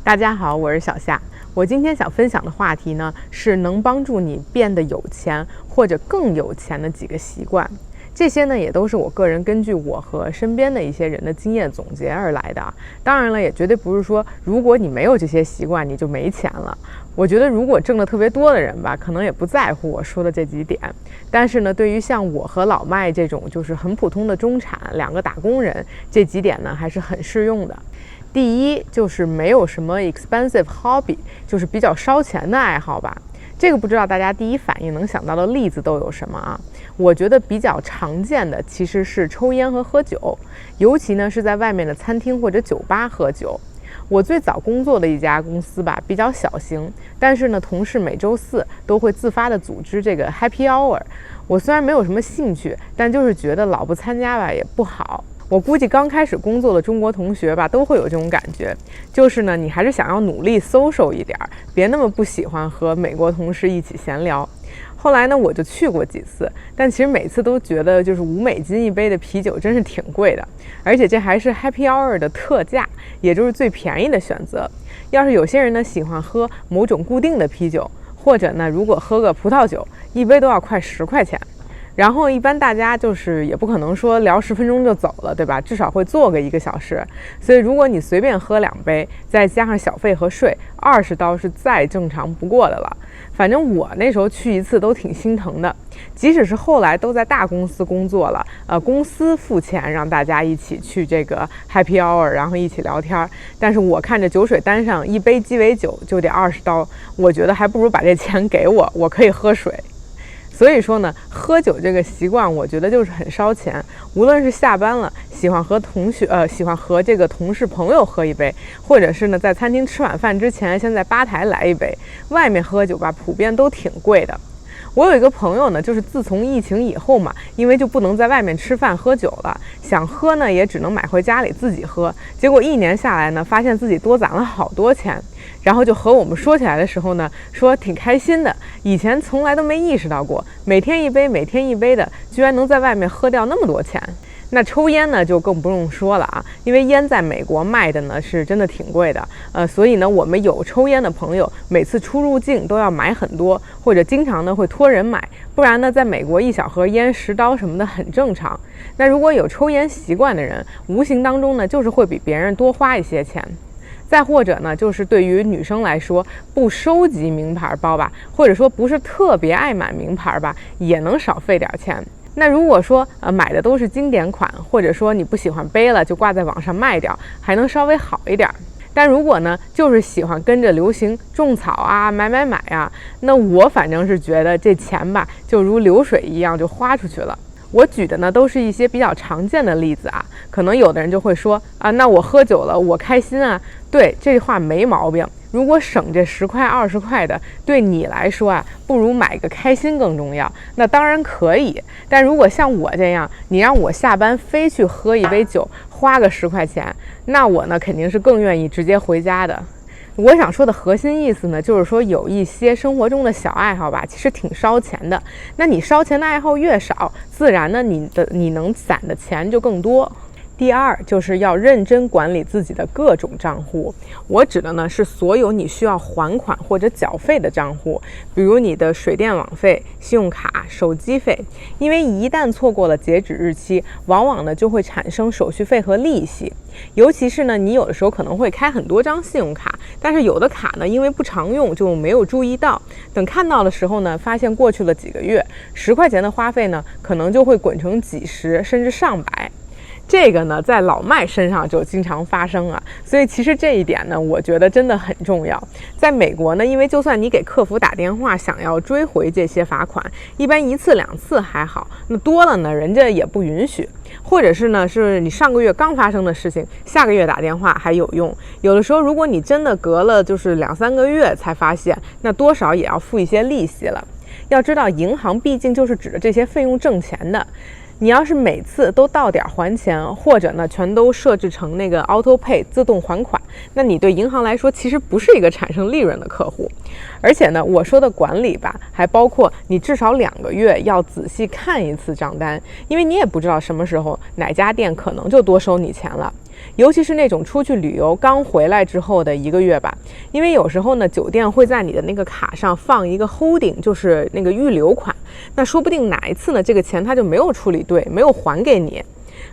大家好，我是小夏。我今天想分享的话题呢，是能帮助你变得有钱或者更有钱的几个习惯。这些呢，也都是我个人根据我和身边的一些人的经验总结而来的。当然了，也绝对不是说如果你没有这些习惯，你就没钱了。我觉得如果挣得特别多的人吧，可能也不在乎我说的这几点。但是呢，对于像我和老麦这种就是很普通的中产两个打工人，这几点呢还是很适用的。第一就是没有什么 expensive hobby， 就是比较烧钱的爱好吧。这个不知道大家第一反应能想到的例子都有什么啊？我觉得比较常见的其实是抽烟和喝酒，尤其呢是在外面的餐厅或者酒吧喝酒。我最早工作的一家公司吧，比较小型，但是呢，同事每周四都会自发的组织这个 happy hour。我虽然没有什么兴趣，但就是觉得老不参加吧也不好。我估计刚开始工作的中国同学吧，都会有这种感觉，就是呢，你还是想要努力 social 一点，别那么不喜欢和美国同事一起闲聊。后来呢，我就去过几次，但其实每次都觉得就是$5一杯的啤酒真是挺贵的，而且这还是 happy hour 的特价，也就是最便宜的选择。要是有些人呢喜欢喝某种固定的啤酒，或者呢如果喝个葡萄酒，一杯都要快10块钱。然后一般大家就是也不可能说聊10分钟就走了，对吧？至少会坐个1个小时。所以如果你随便喝2杯，再加上小费和税，20刀是再正常不过的了。反正我那时候去一次都挺心疼的，即使是后来都在大公司工作了，公司付钱让大家一起去这个 happy hour， 然后一起聊天，但是我看着酒水单上一杯鸡尾酒就得20刀，我觉得还不如把这钱给我，我可以喝水。所以说呢，喝酒这个习惯，我觉得就是很烧钱。无论是下班了，喜欢和这个同事朋友喝一杯，或者是呢在餐厅吃晚饭之前，先在吧台来一杯。外面喝酒吧，普遍都挺贵的。我有一个朋友呢，就是自从疫情以后嘛，因为就不能在外面吃饭喝酒了，想喝呢也只能买回家里自己喝。结果1年下来呢，发现自己多攒了好多钱，然后就和我们说起来的时候呢，说挺开心的。以前从来都没意识到过，每天一杯的，居然能在外面喝掉那么多钱。那抽烟呢就更不用说了啊，因为烟在美国卖的呢是真的挺贵的，所以呢我们有抽烟的朋友每次出入境都要买很多，或者经常呢会托人买，不然呢在美国1小盒烟10刀什么的很正常。那如果有抽烟习惯的人，无形当中呢就是会比别人多花一些钱。再或者呢，就是对于女生来说，不收集名牌包吧，或者说不是特别爱买名牌吧，也能少费点钱。那如果说买的都是经典款，或者说你不喜欢背了就挂在网上卖掉，还能稍微好一点。但如果呢就是喜欢跟着流行种草啊，买啊，那我反正是觉得这钱吧就如流水一样就花出去了。我举的呢都是一些比较常见的例子啊，可能有的人就会说啊，那我喝酒了我开心啊。对，这话没毛病。如果省这10块20块的对你来说啊，不如买个开心更重要，那当然可以。但如果像我这样，你让我下班非去喝一杯酒，花个10块钱，那我呢肯定是更愿意直接回家的。我想说的核心意思呢，就是说有一些生活中的小爱好吧，其实挺烧钱的。那你烧钱的爱好越少，自然呢你能攒的钱就更多。第二就是要认真管理自己的各种账户，我指的呢是所有你需要还款或者缴费的账户，比如你的水电网费、信用卡、手机费，因为一旦错过了截止日期，往往呢就会产生手续费和利息。尤其是呢你有的时候可能会开很多张信用卡，但是有的卡呢因为不常用就没有注意到，等看到的时候呢，发现过去了几个月，10块钱的花费呢可能就会滚成几十甚至上百。这个呢在老麦身上就经常发生啊，所以其实这一点呢我觉得真的很重要。在美国呢，因为就算你给客服打电话想要追回这些罚款，一般1次2次还好，那多了呢人家也不允许，或者是呢是你上个月刚发生的事情，下个月打电话还有用。有的时候如果你真的隔了就是2、3个月才发现，那多少也要付一些利息了。要知道银行毕竟就是指着这些费用挣钱的，你要是每次都到点还钱，或者呢全都设置成那个 auto pay 自动还款，那你对银行来说其实不是一个产生利润的客户。而且呢，我说的管理吧，还包括你至少2个月要仔细看一次账单，因为你也不知道什么时候哪家店可能就多收你钱了。尤其是那种出去旅游刚回来之后的1个月吧，因为有时候呢，酒店会在你的那个卡上放一个 holding， 就是那个预留款，那说不定哪一次呢，这个钱他就没有处理对，没有还给你。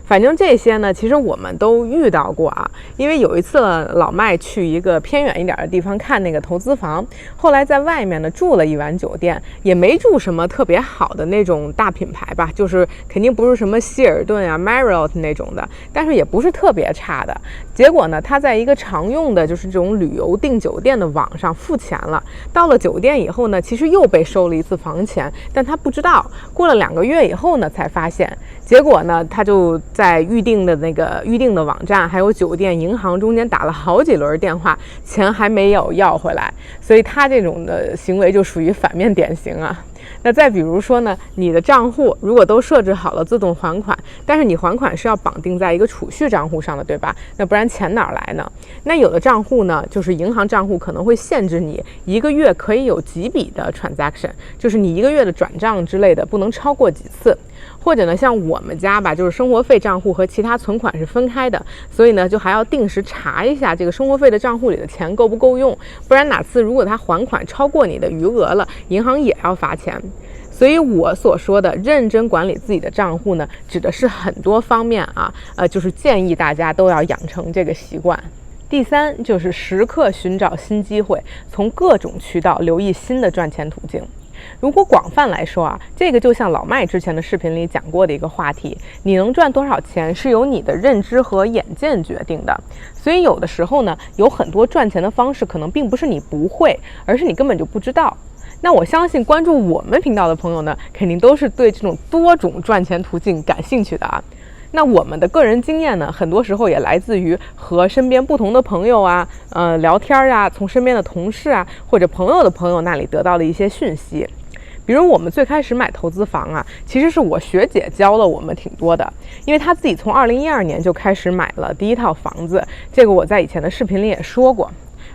反正这些呢，其实我们都遇到过啊。因为有一次老麦去一个偏远一点的地方看那个投资房，后来在外面呢住了一晚酒店，也没住什么特别好的那种大品牌吧，就是肯定不是什么希尔顿啊、Marriott 那种的，但是也不是特别差的。结果呢，他在一个常用的就是这种旅游订酒店的网上付钱了，到了酒店以后呢，其实又被收了一次房钱，但他不知道，过了2个月以后呢才发现。结果呢，他就在预定的网站还有酒店银行中间打了好几轮电话，钱还没有要回来，所以他这种的行为就属于反面典型啊。那再比如说呢，你的账户如果都设置好了自动还款，但是你还款是要绑定在一个储蓄账户上的，对吧？那不然钱哪来呢？那有的账户呢，就是银行账户可能会限制你1个月可以有几笔的 transaction， 就是你1个月的转账之类的不能超过几次。或者呢，像我们家吧，就是生活费账户和其他存款是分开的，所以呢，就还要定时查一下这个生活费的账户里的钱够不够用，不然哪次如果他还款超过你的余额了，银行也要罚钱。所以我所说的认真管理自己的账户呢，指的是很多方面啊，就是建议大家都要养成这个习惯。第3就是时刻寻找新机会，从各种渠道留意新的赚钱途径。如果广泛来说啊，这个就像老麦之前的视频里讲过的一个话题，你能赚多少钱是由你的认知和眼见决定的。所以有的时候呢，有很多赚钱的方式可能并不是你不会，而是你根本就不知道。那我相信关注我们频道的朋友呢，肯定都是对这种多种赚钱途径感兴趣的啊。那我们的个人经验呢，很多时候也来自于和身边不同的朋友啊，聊天啊，从身边的同事啊，或者朋友的朋友那里得到的一些讯息。比如我们最开始买投资房啊，其实是我学姐教了我们挺多的，因为她自己从2012年就开始买了第1套房子，这个我在以前的视频里也说过。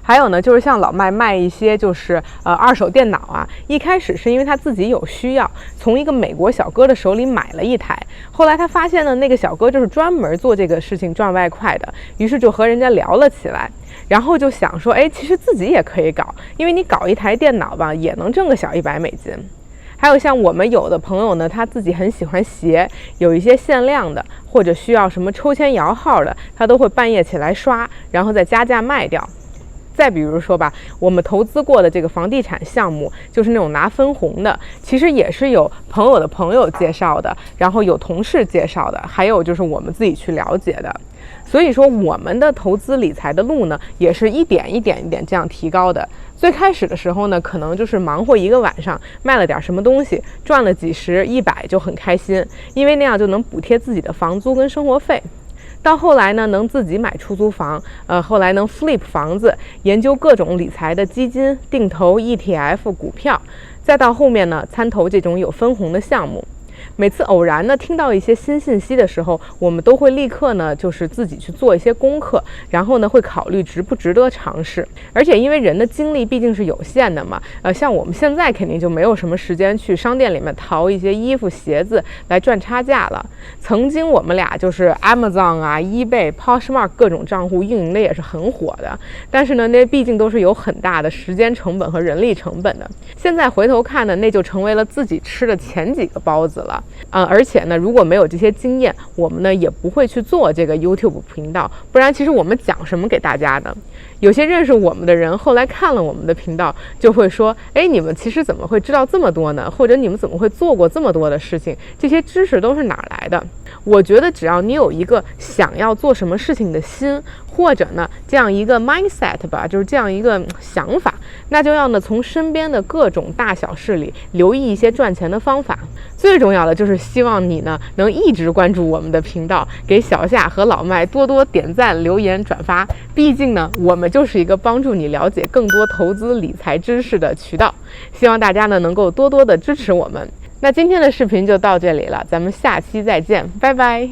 还有呢，就是像老麦卖一些就是二手电脑啊，一开始是因为他自己有需要，从一个美国小哥的手里买了一台，后来他发现呢，那个小哥就是专门做这个事情赚外快的，于是就和人家聊了起来，然后就想说，其实自己也可以搞，因为你搞一台电脑吧，也能挣个小100美金。还有像我们有的朋友呢，他自己很喜欢鞋，有一些限量的或者需要什么抽签摇号的，他都会半夜起来刷，然后再加价卖掉。再比如说吧，我们投资过的这个房地产项目，就是那种拿分红的，其实也是有朋友的朋友介绍的，然后有同事介绍的，还有就是我们自己去了解的。所以说我们的投资理财的路呢，也是一点一点这样提高的。最开始的时候呢，可能就是忙活1个晚上，卖了点什么东西，赚了几十、100就很开心，因为那样就能补贴自己的房租跟生活费。到后来呢，能自己买出租房，后来能 flip 房子，研究各种理财的基金、定投、ETF、股票，再到后面呢，参投这种有分红的项目。每次偶然呢听到一些新信息的时候，我们都会立刻呢就是自己去做一些功课，然后呢会考虑值不值得尝试。而且因为人的精力毕竟是有限的嘛，像我们现在肯定就没有什么时间去商店里面淘一些衣服鞋子来赚差价了。曾经我们俩就是 Amazon 啊、eBay、Poshmark 各种账户运营的也是很火的，但是呢那毕竟都是有很大的时间成本和人力成本的。现在回头看呢，那就成为了自己吃的前几个包子了。而且呢，如果没有这些经验，我们呢也不会去做这个 YouTube 频道，不然其实我们讲什么给大家呢？有些认识我们的人后来看了我们的频道，就会说，你们其实怎么会知道这么多呢？或者你们怎么会做过这么多的事情？这些知识都是哪儿来的？我觉得只要你有一个想要做什么事情的心，或者呢这样一个 mindset 吧，就是这样一个想法，那就要呢从身边的各种大小事里留意一些赚钱的方法。最重要的就是希望你呢能一直关注我们的频道，给小夏和老麦多多点赞、留言、转发。毕竟呢，我们就是一个帮助你了解更多投资理财知识的渠道。希望大家呢能够多多的支持我们。那今天的视频就到这里了，咱们下期再见，拜拜。